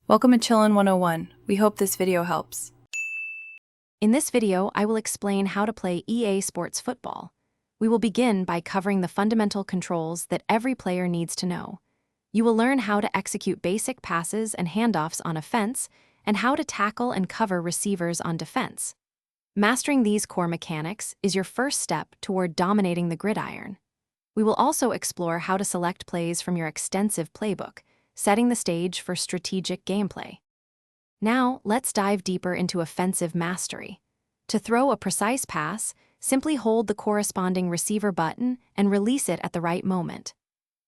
Welcome to Chillin' 101. We hope this video helps. In this video, I will explain how to play EA Sports Football. We will begin by covering the fundamental controls that every player needs to know. You will learn how to execute basic passes and handoffs on offense, and how to tackle and cover receivers on defense. Mastering these core mechanics is your first step toward dominating the gridiron. We will also explore how to select plays from your extensive playbook, setting the stage for strategic gameplay. Now, let's dive deeper into offensive mastery. To throw a precise pass, simply hold the corresponding receiver button and release it at the right moment.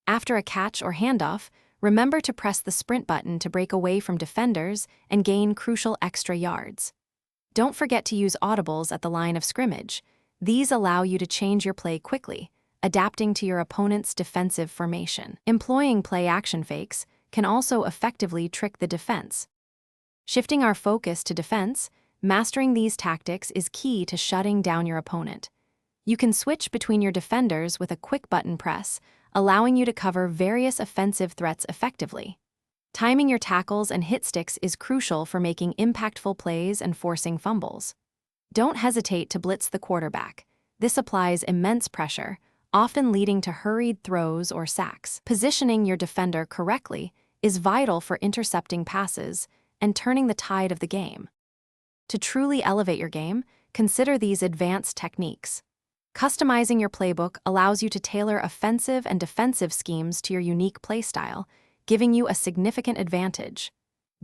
After a catch or handoff, remember to press the sprint button to break away from defenders and gain crucial extra yards. Don't forget to use audibles at the line of scrimmage. These allow you to change your play quickly, adapting to your opponent's defensive formation. Employing play-action fakes can also effectively trick the defense. Shifting our focus to defense, mastering these tactics is key to shutting down your opponent. You can switch between your defenders with a quick button press, allowing you to cover various offensive threats effectively. Timing your tackles and hit sticks is crucial for making impactful plays and forcing fumbles. Don't hesitate to blitz the quarterback. This applies immense pressure, often leading to hurried throws or sacks. Positioning your defender correctly is vital for intercepting passes and turning the tide of the game. To truly elevate your game, consider these advanced techniques. Customizing your playbook allows you to tailor offensive and defensive schemes to your unique playstyle, giving you a significant advantage.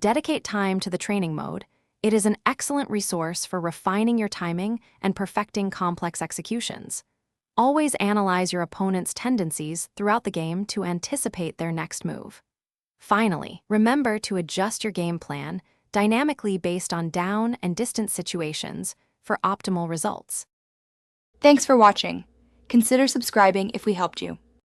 Dedicate time to the training mode. It is an excellent resource for refining your timing and perfecting complex executions. Always analyze your opponent's tendencies throughout the game to anticipate their next move. Finally, remember to adjust your game plan dynamically based on down and distance situations for optimal results. Thanks for watching. Consider subscribing if we helped you.